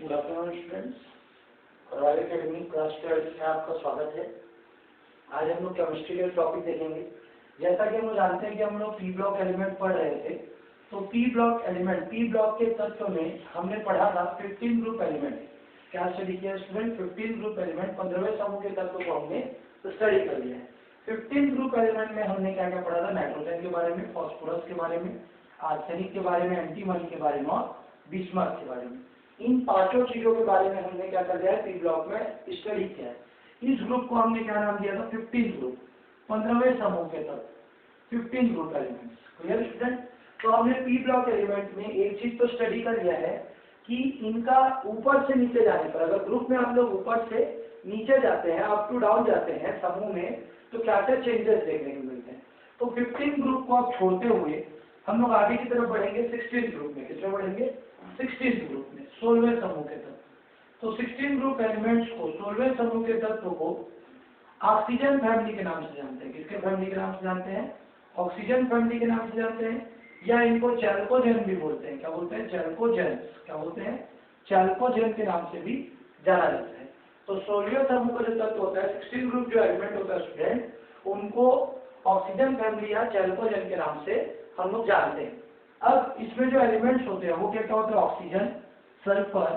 Good afternoon students, royal academy class 12 में आपका स्वागत है। आज हम लोग केमिस्ट्री के टॉपिक देखेंगे। जैसा कि हम लोग जानते हैं कि हम लोग पी ब्लॉक एलिमेंट पढ़ रहे थे, तो P block element, P block के तत्व में हमने पढ़ा था 15 ग्रुप एलिमेंट। क्या स्टडी किया स्टूडेंट? 15 ग्रुप एलिमेंट, 15वें समूह के तत्व को हमने स्टडी कर लिया है। 15 ग्रुप एलिमेंट में हमने क्या क्या पढ़ा था? नाइट्रोजन के बारे में, फास्फोरस के बारे में, आर्सेनिक के बारे में, एंटीमनी के बारे में और बिस्मथ के बारे में। इन पांचों चीजों के बारे में हमने क्या कर लिया है? पी ब्लॉक में स्टडी किया है। इस ग्रुप को हमने क्या नाम दिया था? 15 ग्रुप, 15वें समूह के तत्व, 15 ग्रुप एलिमेंट्स। Clear student? तो हमने पी ब्लॉक एलिमेंट में एक चीज तो स्टडी कर लिया है कि इनका ऊपर से नीचे जाने पर, अगर ग्रुप में हम लोग ऊपर से नीचे जाते हैं, अप टू डाउन जाते हैं समूह में, तो क्या क्या चेंजेस देखने को मिलते हैं। तो 15 ग्रुप को आप छोड़ते हुए हम लोग आगे की तरफ बढ़ेंगे 16 ग्रुप में। किसमें बढ़ेंगे? 16 ग्रुप में, 16वें समूह के तत्व। तो 16 ग्रुप एलिमेंट्स को, 16वें समूह के तत्व को ऑक्सीजन फैमिली के नाम से जानते हैं। किसके फैमिली के नाम से जानते हैं? ऑक्सीजन फैमिली के नाम से जानते हैं, या इनको चैल्कोजेन भी बोलते हैं। क्या बोलते हैं? चैल्कोजेन। क्या बोलते हैं? चैल्कोजेन के नाम से भी जाना जाता है। तो 16वें समूह का जो तत्व होता है, 16 ग्रुप जो एलिमेंट होता है स्टूडेंट, उनको ऑक्सीजन फैमिली या चैल्कोजेन के नाम से हम लोग जानते हैं। अब इसमें जो एलिमेंट्स होते हैं वो क्या क्या होते हैं? Oxygen, sulphur,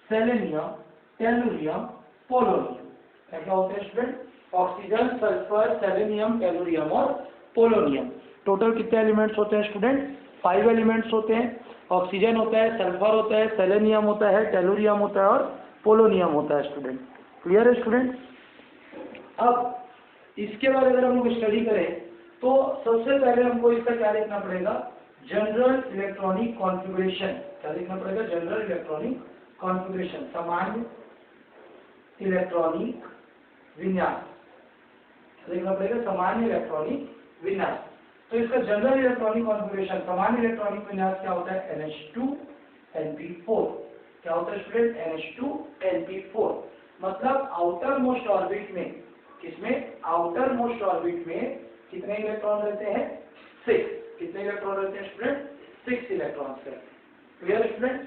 selenium, tellurium, polonium. क्या क्या होते हैं student? Oxygen, sulphur, selenium, tellurium और पोलोनियम। टोटल कितने एलिमेंट्स होते हैं स्टूडेंट? 5 एलिमेंट्स होते हैं। ऑक्सीजन होता है, सल्फर होता है, सेलेनियम होता है, टेलुरियम होता है और पोलोनियम होता है स्टूडेंट। क्लियर है स्टूडेंट? अब इसके बाद अगर हम लोग स्टडी करें तो सबसे पहले हमको इसका क्या लिखना पड़ेगा? General electronic configuration. क्या लिखना पड़ेगा? जनरल इलेक्ट्रॉनिक कॉन्फ़िगरेशन, सामान्य इलेक्ट्रॉनिक विन्यास। क्या लिखना पड़ेगा? सामान्य इलेक्ट्रॉनिक विन्यास। तो इसका जनरल इलेक्ट्रॉनिक कॉन्फ़िगरेशन, सामान्य इलेक्ट्रॉनिक विन्यास क्या होता है? NH2Np4। क्या होता है स्टूडेंट? NH2Np4। मतलब आउटर मोस्ट ऑर्बिट में, किसमें? आउटर मोस्ट ऑर्बिट में कितने इलेक्ट्रॉन रहते हैं? 6। कितने इलेक्ट्रॉन रहते हैं स्टूडेंट? 6 इलेक्ट्रॉन रहते हैं। Clear student?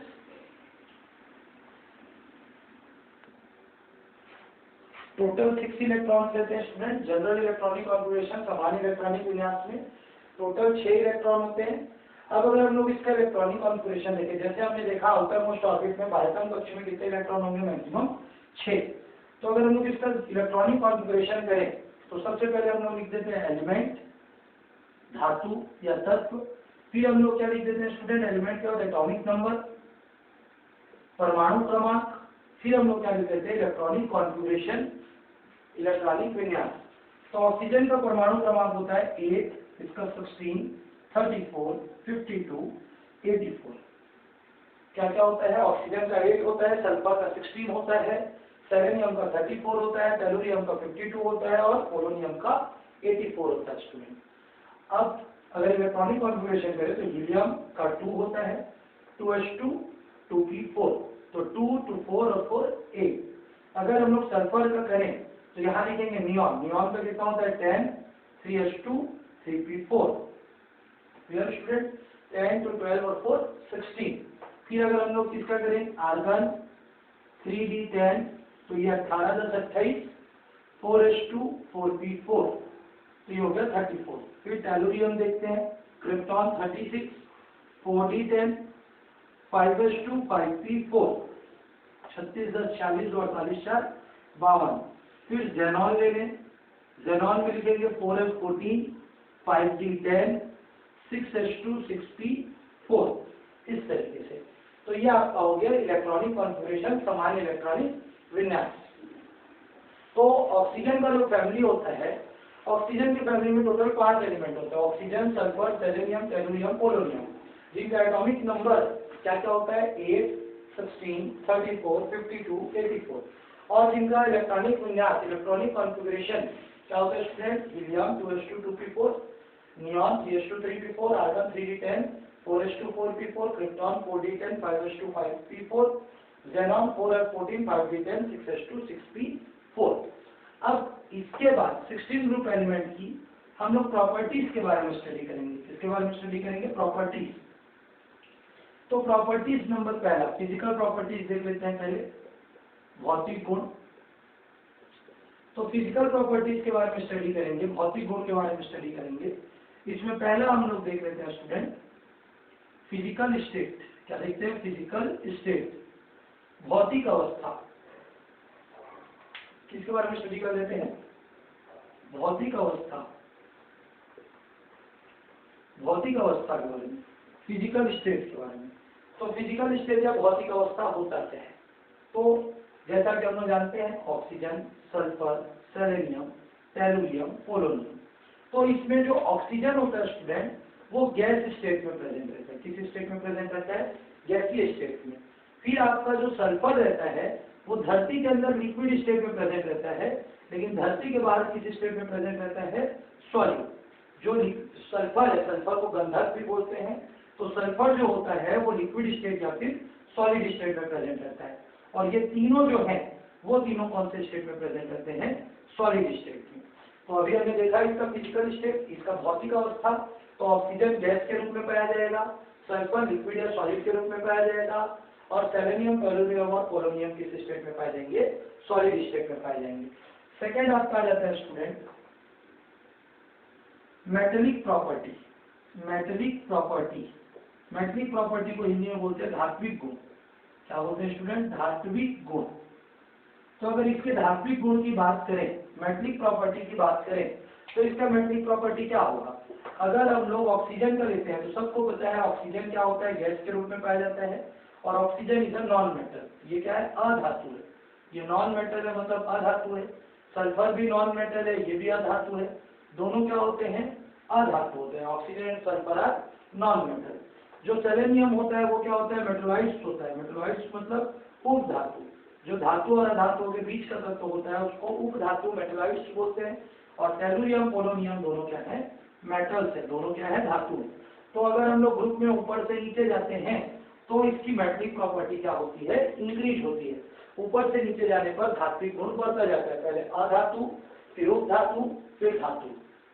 टोटल 6 इलेक्ट्रॉन रहते हैं स्टूडेंट जनरल इलेक्ट्रॉनिक कॉन्फ़िगरेशन, सामान्य इलेक्ट्रॉनिक विन्यास में टोटल 6 इलेक्ट्रॉन होते हैं। अब अगर हम लोग इसका इलेक्ट्रॉनिक कॉन्फ़िगरेशन देखें, जैसे हमने देखा आउटर मोस्ट ऑर्बिट में बाह्यतम कक्ष में कितने इलेक्ट्रॉन होंगे? मैक्सिमम 6। तो अगर हम लोग इसका इलेक्ट्रॉनिक कॉन्फ़िगरेशन करें तो सबसे पहले हम लोग लिख देते हैं एलिमेंट, धातु या तत्व। फिर हम लोग क्या लिख देते हैं स्टूडेंट? एलिमेंट के बाद एटॉमिक नंबर, परमाणु क्रमांक। फिर हम लोग क्या लिख देते हैं? इलेक्ट्रॉनिक कॉन्फ़िगरेशन, इलेक्ट्रॉनिक विन्यास। तो ऑक्सीजन का परमाणु क्रमांक होता है 8, इसका 16, 34, 52, 84। क्या क्या होता है? ऑक्सीजन का 8 होता है, सल्फर का 16 होता है, सेलेनियम का 34 होता है, टेलुरियम का 52 होता है और पोलोनियम का 84 होता है स्टूडेंट। अब अगर इलेक्ट्रॉनिक कॉन्फ़िगरेशन करें तो हीलियम का 2 होता है, 2s2, 2p4, तो 2, 2, 4 और 4, 8। अगर हम लोग सल्फर का करें तो यहाँ लिखेंगे नियॉन। नियॉन का कितना होता है? 10, 3s2, 3p4। Clear student? 10 to 12 और 4, 16। फिर अगर हम लोग किसका करें? आर्गन, 3d10, तो ये 18, 10, 28, 4s2, 4p4, तो ये हो गया 34। फिर टेलुरियम देखते हैं, क्रिप्टॉन 36, 4d10, 5s2, 5p4, 36, 10, 40, 48, 4, 52। फिर जेनॉन ले लें, जेनॉन में लिखेंगे 4s14, 5d10, 6s2, 6p4, इस तरीके से। तो ये आपका हो गया इलेक्ट्रॉनिक कॉन्फ़िगरेशन, सामान्य इलेक्ट्रॉनिक विन्यास। तो ऑक्सीजन का जो फैमिली होता है, ऑक्सीजन की फैमिली में टोटल 5 एलिमेंट होते हैं, oxygen, sulphur, selenium, tellurium, polonium, जिनका एटॉमिक नंबर क्या क्या होता है? 8, 16, 34, 52, 84। और जिनका इलेक्ट्रॉनिक विन्यास, इलेक्ट्रॉनिक कॉन्फ़िगरेशन क्या होता है student? Helium 2s2, 2p4, neon 3s2, 3p4, argon 3d10, 4s2, 4p4, krypton 4d10, 5s2, 5p4, xenon 4s14, 5d10, 6s2, 6p4। अब इसके बाद 16 ग्रुप एलिमेंट की हम लोग प्रॉपर्टीज के बारे में स्टडी करेंगे। किसके बारे में स्टडी करेंगे? प्रॉपर्टीज। तो प्रॉपर्टीज नंबर पहला, फिजिकल प्रॉपर्टीज देख लेते हैं पहले, भौतिक गुण। तो फिजिकल प्रॉपर्टीज के बारे में स्टडी करेंगे, भौतिक गुण के बारे में स्टडी करेंगे। इसमें पहला हम लोग देख लेते हैं स्टूडेंट, फिजिकल स्टेट। क्या देखते हैं? फिजिकल स्टेट, भौतिक अवस्था। किसके बारे में स्टडी कर लेते हैं? भौतिक अवस्था, भौतिक अवस्था के बारे में, फिजिकल स्टेट के बारे में। तो फिजिकल स्टेट या भौतिक अवस्था होता क्या है? तो जैसा कि हम लोग जानते हैं, oxygen, sulphur, selenium, tellurium, polonium. तो इसमें जो ऑक्सीजन होता है स्टूडेंट, वो गैस स्टेट में प्रेजेंट रहता है। किस स्टेट में प्रेजेंट रहता है? गैसीय स्टेट में। फिर आपका जो सल्फर रहता है वो धरती के अंदर लिक्विड स्टेट में प्रेजेंट रहता है, लेकिन धरती के बाहर किस स्टेट में प्रेजेंट रहता है? सॉलिड। जो सल्फर है, सल्फर को गंधक भी बोलते हैं। तो सल्फर जो होता है वो लिक्विड स्टेट या फिर सॉलिड स्टेट में प्रेजेंट रहता है। और ये तीनों जो हैं वो तीनों कौन से स्टेट में प्रेजेंट रहते हैं? सॉलिड स्टेट में। तो अभी हमने देखा इसका फिजिकल स्टेट, इसका भौतिक अवस्था। तो ऑक्सीजन गैस के रूप में पाया जाएगा, सल्फर लिक्विड या सॉलिड के रूप में पाया जाएगा, और सेलेनियम, टेलुरियम और पोलोनियम किस स्टेट में पाए जाएंगे? सॉलिड स्टेट में पाए जाएंगे। सेकेंड आपका आ जाता है student metallic property. Metallic property, metallic property को हिंदी में बोलते हैं धात्विक गुण। क्या बोलते हैं स्टूडेंट? धात्विक गुण। तो अगर इसके धात्विक गुण की बात करें, मेटेलिक प्रॉपर्टी की बात करें, तो इसका मेटेलिक प्रॉपर्टी क्या होगा? अगर हम लोग ऑक्सीजन का लेते हैं तो सबको पता है ऑक्सीजन क्या होता है? गैस के रूप में पाया जाता है। और oxygen is a non metal. ये क्या है? अधातु है। ये नॉन मेटल है, मतलब अधातु है। सल्फर भी नॉन मेटल है, ये भी अधातु है। दोनों क्या होते हैं? अधातु होते हैं। Oxygen and sulphur are non metal. जो सेलेनियम होता है वो क्या होता है? मेटलाइट्स होता है। मेटलाइट्स मतलब उप धातु। जो धातु और अधातुओं के बीच का तत्व होता है उसको उप धातु मेटलाइट्स बोलते हैं। और टेलुरियम, पोलोनियम दोनों क्या है? मेटल्स है। दोनों क्या है? धातु है। तो अगर हम लोग ग्रुप में ऊपर से नीचे जाते हैं तो इसकी मेटेलिक प्रॉपर्टी क्या होती है? इंक्रीज होती है। ऊपर से नीचे जाने पर धात्विक गुण बढ़ता जाता है। पहले अधातु, फिर उप धातु, फिर धातु।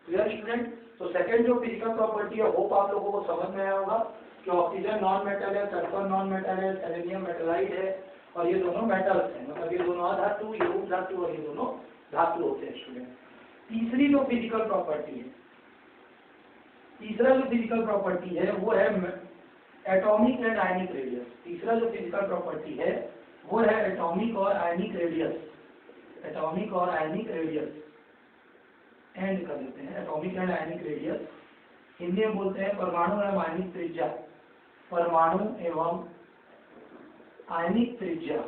Clear student? तो सेकंड जो फिजिकल प्रॉपर्टी है, होप आप लोगों को समझ में आया होगा कि ऑक्सीजन नॉन मेटल है, सल्फर नॉन मेटल है, सेलेनियम मेटलाइट है, और ये दोनों मेटल्स हैं। मतलब ये दोनों अधातु, ये उप धातु और ये दोनों धातु होते हैं स्टूडेंट। तीसरी जो फिजिकल प्रॉपर्टी है, तीसरा जो फिजिकल प्रॉपर्टी है वो है एटॉमिक एंड आयनिक रेडियस। तीसरा जो फिजिकल प्रॉपर्टी है वो है एटॉमिक और आयनिक रेडियस। एटॉमिक और आयनिक रेडियस एंड कर देते हैं। Atomic and ionic radius Hindi में बोलते हैं परमाणु एवं आयनिक त्रिज्या। परमाणु एवं आयनिक त्रिज्या।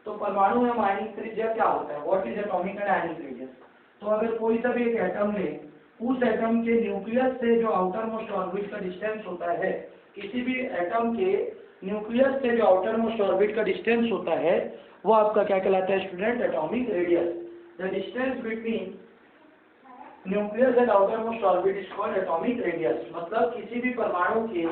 तो परमाणु एवं आयनिक त्रिज्या क्या होता है? What is atomic and ionic radius? तो अगर कोई सा भी एक एटम ले, उस एटम के न्यूक्लियस से जो आउटर मोस्ट ऑर्बिट का डिस्टेंस होता है, किसी भी एटम के न्यूक्लियस से जो आउटर मोस्ट ऑर्बिट का डिस्टेंस होता है वो आपका क्या कहलाता है student? Atomic radius. The distance between nucleus and outer most orbit is called atomic radius. मतलब किसी भी परमाणु के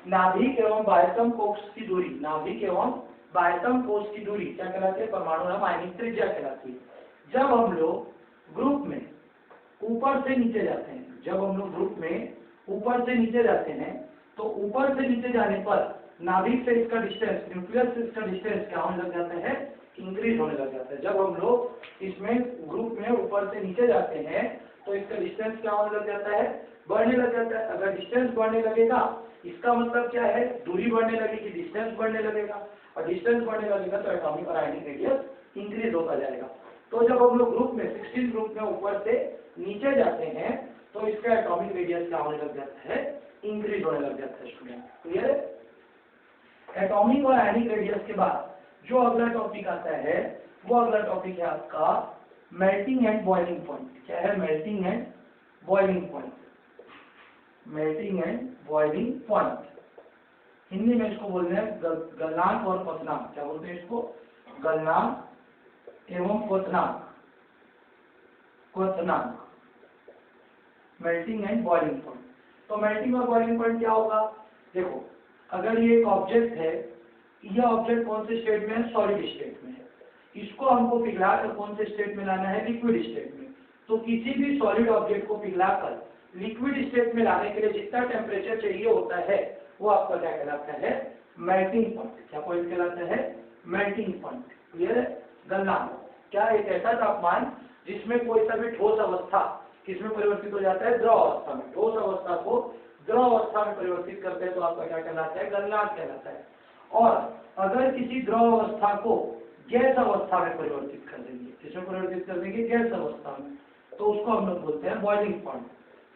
नाभिक एवं बाह्यतम कोश की दूरी, नाभिक एवं बाह्यतम कोश की दूरी क्या कहलाती है? परमाणु एवं आयनिक त्रिज्या कहलाती है। जब हम लोग ग्रुप में ऊपर से नीचे जाते हैं, जब हम लोग ग्रुप में ऊपर से नीचे जाते हैं तो ऊपर से नीचे जाने पर नाभिक से इसका डिस्टेंस, न्यूक्लियस से इसका डिस्टेंस क्या होने लग जाता है? इंक्रीज होने लग जाता है। जब हम लोग इसमें ग्रुप में ऊपर से नीचे जाते हैं तो इसका डिस्टेंस क्या होने लग जाता है? बढ़ने लग जाता है। अगर डिस्टेंस बढ़ने लगेगा इसका मतलब क्या है? दूरी बढ़ने लगेगी, डिस्टेंस बढ़ने लगेगा, और डिस्टेंस बढ़ने लगेगा तो एटॉमिक और आयनिक रेडियस इंक्रीज होता जाएगा। तो जब हम लोग ग्रुप में 16 ग्रुप में ऊपर से नीचे जाते हैं तो इसका एटॉमिक रेडियस क्या होने लग जाता है? इंक्रीज होने लग जाता है स्टूडेंट। क्लियर है? एटॉमिक और आयनिक रेडियस के बाद जो अगला टॉपिक आता है वो अगला टॉपिक है आपका मेल्टिंग एंड बॉइलिंग पॉइंट। क्या है? Melting and boiling point. Melting and boiling point Hindi में इसको बोलते हैं गलनांक और क्वथनांक। क्या बोलते हैं इसको? गलनांक एवं क्वथनांक। क्वथनांक, मेल्टिंग एंड बॉइलिंग पॉइंट। तो मेल्टिंग और बॉइलिंग पॉइंट क्या होगा? देखो, अगर ये एक ऑब्जेक्ट है, यह ऑब्जेक्ट कौन से स्टेट में है? सॉलिड स्टेट में है। इसको हमको पिघला कर कौन से स्टेट में लाना है? लिक्विड स्टेट में। तो किसी भी सॉलिड ऑब्जेक्ट को पिघलाकर लिक्विड स्टेट में लाने के लिए जितना टेम्परेचर चाहिए होता है वो आपका क्या कहलाता है, मेल्टिंग पॉइंट। क्या पॉइंट कहलाता है, मेल्टिंग पॉइंट। क्लियर है, गलनांक क्या एक ऐसा तापमान जिसमें कोई सा भी ठोस अवस्था किसमें परिवर्तित हो जाता है, द्रव अवस्था में। ठोस अवस्था को द्रव अवस्था में परिवर्तित करते हैं तो आपका क्या कहलाता है, गलनांक कहलाता है। और अगर किसी द्रव अवस्था को गैस अवस्था में परिवर्तित कर देंगे, किसमें परिवर्तित कर देंगे, गैस अवस्था में, तो उसको हम लोग बोलते हैं बॉइलिंग पॉइंट,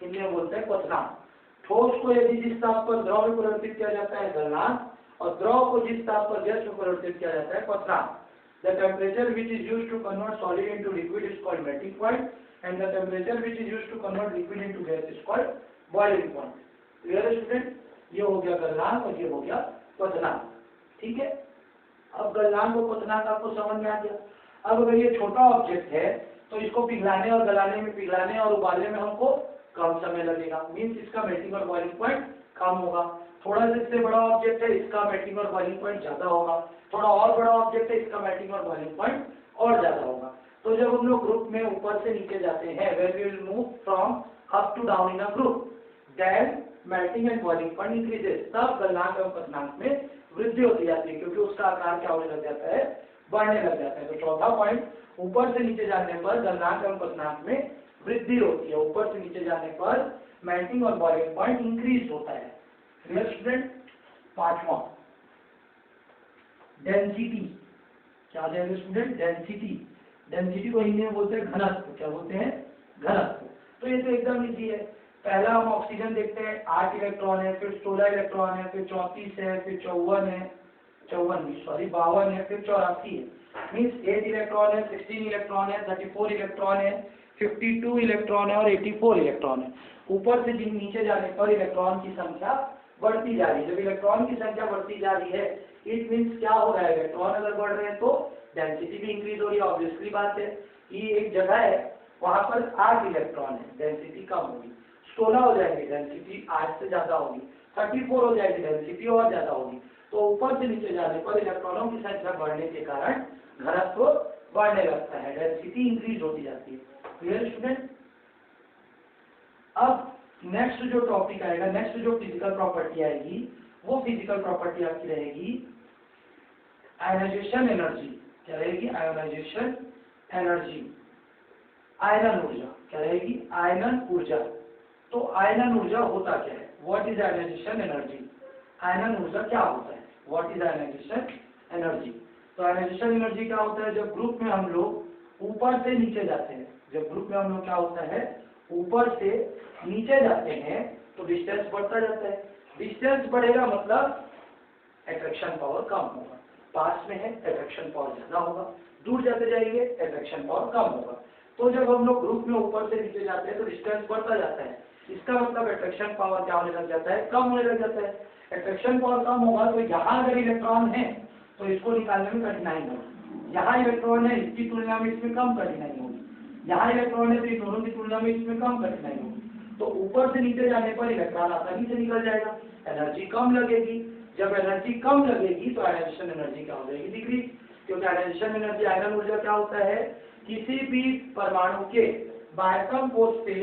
इसलिए बोलते हैं क्वथनांक। ठोस को यदि जिस ताप पर द्रव में परिवर्तित किया जाता है गलनांक, और द्रव को जिस ताप पर गैस में परिवर्तित किया जाता है क्वथनांक। The temperature which is used to convert solid into liquid is called melting point, and the temperature which is used to convert liquid into gas is called boiling point. Clear है student? ये हो गया गलनांक और ये हो गया क्वथनांक। ठीक है, अब गलनांक और क्वथनांक आपको समझ में आ गया। अब अगर ये छोटा ऑब्जेक्ट है तो इसको पिघलाने और गलाने में, पिघलाने और उबालने में हमको कम समय लगेगा, मीन्स इसका मेल्टिंग और बॉइलिंग पॉइंट कम होगा। थोड़ा सा इससे बड़ा ऑब्जेक्ट है, इसका मेल्टिंग और बॉइलिंग पॉइंट ज्यादा होगा। थोड़ा और बड़ा ऑब्जेक्ट है, इसका मेल्टिंग और बॉइलिंग पॉइंट और ज्यादा होगा। तो जब हम लोग ग्रुप में ऊपर से नीचे जाते हैं, when we will move from up to down in a group, then melting and boiling point increases, तब गलनांक और क्वथनांक में वृद्धि होती जाती है, क्योंकि उसका आकार क्या होने लग जाता है, बढ़ने लग जाता है। तो चौथा पॉइंट, ऊपर से नीचे जाने पर गलनांक और क्वथनांक में वृद्धि होती है। ऊपर से नीचे जाने पर मेल्टिंग और बॉइलिंग पॉइंट इंक्रीज होता है। Clear student? पांचवा, डेंसिटी। क्या देंगे स्टूडेंट? डेंसिटी। डेंसिटी को हिंदी में बोलते हैं घनत्व। क्या बोलते हैं? घनत्व। तो ये तो एकदम इजी है। पहला हम ऑक्सीजन देखते हैं, 8 इलेक्ट्रॉन है, फिर 16 इलेक्ट्रॉन है, फिर 34 है, फिर 52 है, 52 है, फिर 84 है। मीन्स 8 इलेक्ट्रॉन है, 16 इलेक्ट्रॉन है, 34 इलेक्ट्रॉन है, 52 इलेक्ट्रॉन है और 84 इलेक्ट्रॉन है। ऊपर से नीचे जाने पर इलेक्ट्रॉन की संख्या बढ़ती जा रही है। जब इलेक्ट्रॉन की संख्या बढ़ती जा रही है, इट मीन्स क्या हो रहा है, इलेक्ट्रॉन अगर बढ़ रहे हैं तो डेंसिटी भी इंक्रीज हो रही है। ऑब्वियसली बात है, ये एक जगह है वहां पर 8 इलेक्ट्रॉन है, डेंसिटी कम होगी। 16 हो जाएगी, डेंसिटी 8 से ज्यादा होगी। 34 हो जाएगी, डेंसिटी और ज्यादा होगी। तो ऊपर से नीचे जाने पर इलेक्ट्रॉनों की संख्या बढ़ने के कारण घनत्व बढ़ने लगता है, डेंसिटी इंक्रीज होती जाती है। Clear student? अब नेक्स्ट जो टॉपिक आएगा, नेक्स्ट जो फिजिकल प्रॉपर्टी आएगी, वो फिजिकल प्रॉपर्टी आपकी रहेगी आयनाइजेशन एनर्जी। क्या रहेगी? आयनाइजेशन एनर्जी, आयनन ऊर्जा। क्या रहेगी? आयनन ऊर्जा। तो आयनन ऊर्जा होता क्या है? What is ionisation energy? आयनन ऊर्जा क्या होता है? What is ionisation energy? तो आयनाइजेशन एनर्जी क्या होता है? जब ग्रुप में हम लोग ऊपर से नीचे जाते हैं, जब ग्रुप में हम लोग क्या होता है, ऊपर से नीचे जाते हैं तो डिस्टेंस बढ़ता जाता है। डिस्टेंस बढ़ेगा मतलब अट्रैक्शन पावर कम होगा। पास में है, अट्रैक्शन पावर ज्यादा होगा। दूर जाते जाएंगे, अट्रैक्शन पावर कम होगा। तो जब हम लोग ग्रुप में ऊपर से नीचे जाते हैं तो डिस्टेंस बढ़ता जाता है। इसका मतलब अट्रैक्शन पावर क्या होने लग जाता है? कम होने लग जाता है। अट्रैक्शन पावर कम होगा तो यहाँ अगर इलेक्ट्रॉन है तो इसको निकालने में कठिनाई होगी। यहाँ इलेक्ट्रॉन है, इसकी तुलना में इसमें कम कठिनाई होगी। यहाँ इलेक्ट्रॉन है तो इन दोनों की तुलना में इसमें कम कठिनाई होगी। तो ऊपर से नीचे जाने पर इलेक्ट्रॉन आसानी से निकल जाएगा, एनर्जी कम लगेगी। जब एनर्जी कम लगेगी तो आयनाइजेशन एनर्जी क्या हो जाएगी? डिक्रीज। क्योंकि आयनाइजेशन एनर्जी, आयनन ऊर्जा क्या होता है? किसी भी परमाणु के बाह्यतम कोश से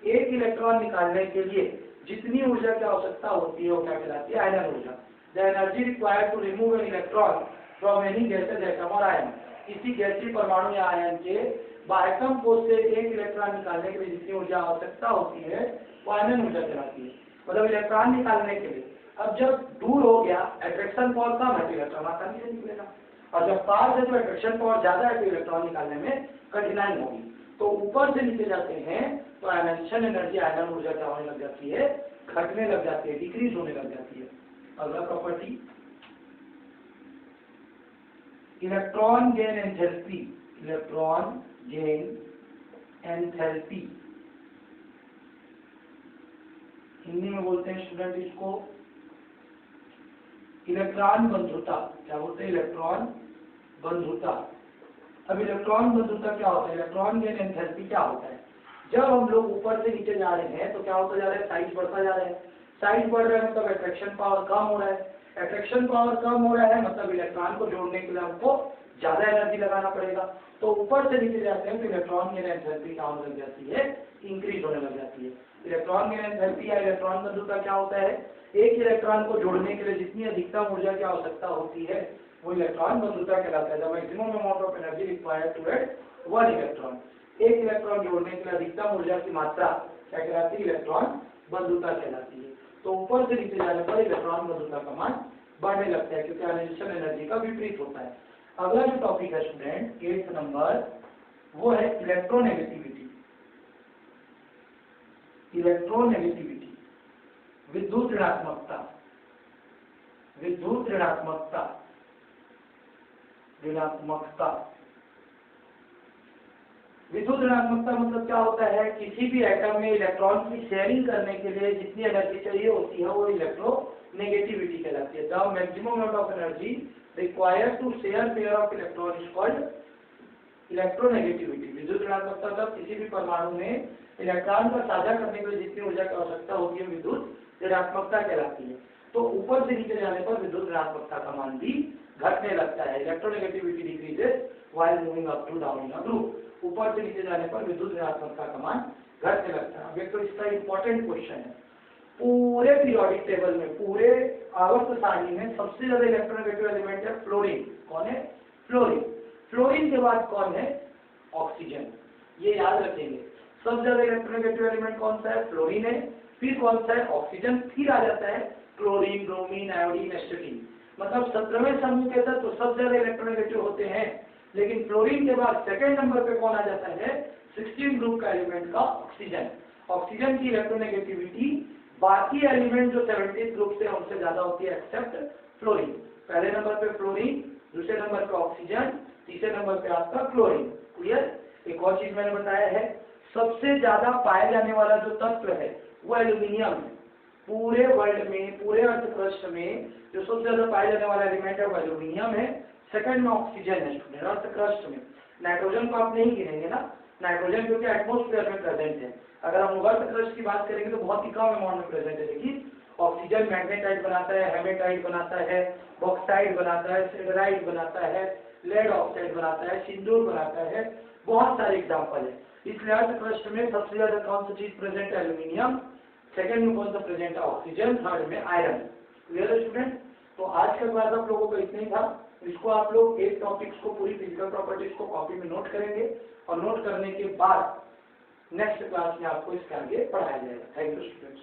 एक इलेक्ट्रॉन निकालने के लिए जितनी ऊर्जा की आवश्यकता होती है वो क्या कहलाती है? आयनन ऊर्जा। The energy required to remove an electron from any gases atom और आयन। किसी गैसीय परमाणु या आयन के बाह्यतम कोश से एक इलेक्ट्रॉन निकालने के लिए जितनी ऊर्जा आवश्यकता होती है वो आयनन ऊर्जा कहलाती है। मतलब इलेक्ट्रॉन निकालने के लिए। अब जब दूर हो गया, अट्रैक्शन पावर कम है तो इलेक्ट्रॉन आसानी से निकलेगा, और जब पास है तो अट्रैक्शन पावर ज्यादा है तो इलेक्ट्रॉन निकालने में कठिनाई होगी। तो ऊपर से नीचे जाते हैं तो आयनाइजेशन एनर्जी, आयनन ऊर्जा क्या होने लग जाती है? घटने लग जाती है, डिक्रीज होने लग जाती है। अगला property, electron gain enthalpy. Electron gain enthalpy Hindi में बोलते हैं स्टूडेंट इसको इलेक्ट्रॉन बंधुता। क्या बोलते हैं? इलेक्ट्रॉन बंधुता। अब इलेक्ट्रॉन बंधुता क्या होता है? इलेक्ट्रॉन गेन एंथैल्पी क्या होता है? जब हम लोग ऊपर से नीचे जा रहे हैं तो क्या होता जा रहा है? साइज बढ़ता जा रहा है। साइज बढ़ रहा है मतलब अट्रैक्शन पावर कम हो रहा है। अट्रैक्शन पावर कम हो रहा है, मतलब इलेक्ट्रॉन को जोड़ने के लिए हमको ज्यादा एनर्जी लगाना पड़ेगा। तो ऊपर से नीचे जाते हैं तो इलेक्ट्रॉन गेन एंथैल्पी क्या होने लग जाती है, इंक्रीज होने लग जाती है। इलेक्ट्रॉन गेन एंथैल्पी या इलेक्ट्रॉन बंधुता क्या होता है, एक इलेक्ट्रॉन को जोड़ने के लिए जितनी अधिकतम ऊर्जा की आवश्यकता होती है वो इलेक्ट्रॉन बंधुता कहलाता है। The maximum amount of energy required to add one electron, एक इलेक्ट्रॉन जोड़ने के लिए अधिकतम ऊर्जा की मात्रा क्या कहलाती है, इलेक्ट्रॉन बंधुता कहलाती है। तो ऊपर से नीचे जाने पर इलेक्ट्रॉन बंधुता का मान बढ़ने लगता है क्योंकि आयोनाइजेशन एनर्जी का विपरीत होता है। अगला जो टॉपिक है स्टूडेंट 8th नंबर, वो है इलेक्ट्रोनेगेटिविटी। इलेक्ट्रोनेगेटिविटी, विद्युत ऋणात्मकता। विद्युत ऋणात्मकता, ऋणात्मकता। विद्युत ऋणात्मकता मतलब क्या होता है, किसी भी एटम में इलेक्ट्रॉन की शेयरिंग करने के लिए जितनी एनर्जी चाहिए होती है वो इलेक्ट्रोनेगेटिविटी कहलाती है। The maximum amount of energy required to share pair of electron is called electronegativity. विद्युत ऋणात्मकता मतलब किसी भी परमाणु में इलेक्ट्रॉन का साझा करने के लिए जितनी ऊर्जा की आवश्यकता होती है विद्युत ऋणात्मकता कहलाती है। तो ऊपर से नीचे जाने पर विद्युत ऋणात्मकता का मान भी घटने लगता है। Electronegativity decreases while moving up to down in a group. ऊपर से नीचे जाने पर विद्युत ऋणात्मकता का मान घटने लगता है। अब एक तो इसका इंपॉर्टेंट क्वेश्चन है, पूरे पीरियोडिक टेबल में, पूरे आवर्त सारणी में सबसे ज्यादा इलेक्ट्रोनेगेटिव एलिमेंट है फ्लोरीन। कौन है, फ्लोरीन। फ्लोरीन के बाद कौन है, ऑक्सीजन। ये याद रखेंगे, सबसे ज्यादा इलेक्ट्रोनेगेटिव एलिमेंट कौन सा है, फ्लोरीन है, फिर कौन सा है, ऑक्सीजन, फिर आ जाता है क्लोरीन, ब्रोमीन, आयोडीन, एस्टेटिन। मतलब 17वें समूह के तत्व तो सबसे ज्यादा इलेक्ट्रोनेगेटिव होते हैं, लेकिन फ्लोरीन के बाद सेकंड नंबर पे कौन आ जाता है, 16 ग्रुप का एलिमेंट का ऑक्सीजन। ऑक्सीजन की इलेक्ट्रोनेगेटिविटी बाकी एलिमेंट जो 70 ग्रुप से उनसे ज्यादा होती है एक्सेप्ट फ्लोरीन। पहले नंबर पे फ्लोरीन, दूसरे नंबर पे ऑक्सीजन, तीसरे नंबर पे आपका क्लोरीन। क्लियर। एक और चीज मैंने बताया है, सबसे ज्यादा पाए जाने वाला जो तत्व है वो एल्यूमिनियम है। पूरे वर्ल्ड में, पूरे अर्थ क्रस्ट में जो सबसे ज्यादा पाए जाने वाला एलिमेंट है वो एल्यूमिनियम है। सेकंड में ऑक्सीजन है स्टूडेंट, अर्थ क्रस्ट में। नाइट्रोजन को आप नहीं गिनेंगे ना, नाइट्रोजन क्योंकि एटमोस्फेयर में प्रेजेंट है। अगर हम अर्थ क्रस्ट की बात करेंगे तो बहुत ही कम अमाउंट में प्रेजेंट है, लेकिन ऑक्सीजन मैग्नेटाइट बनाता है, हेमेटाइट बनाता है, बॉक्साइट बनाता है, सिडराइट बनाता है, लेड ऑक्साइड बनाता है, सिंदूर बनाता है, बहुत सारे एग्जाम्पल है। इसलिए अर्थ क्रस्ट में सबसे ज्यादा कौन सी चीज प्रेजेंट है, एल्यूमिनियम। सेकंड में कौन सा प्रेजेंट है, ऑक्सीजन। थर्ड में आयरन। क्लियर है स्टूडेंट। तो आज का क्लास आप लोगों को इतना ही था। इसको आप लोग एक टॉपिक्स को, पूरी फिजिकल प्रॉपर्टीज को कॉपी में नोट करेंगे और नोट करने के बाद नेक्स्ट क्लास में आपको इसके आगे पढ़ाया जाएगा। Thank you students.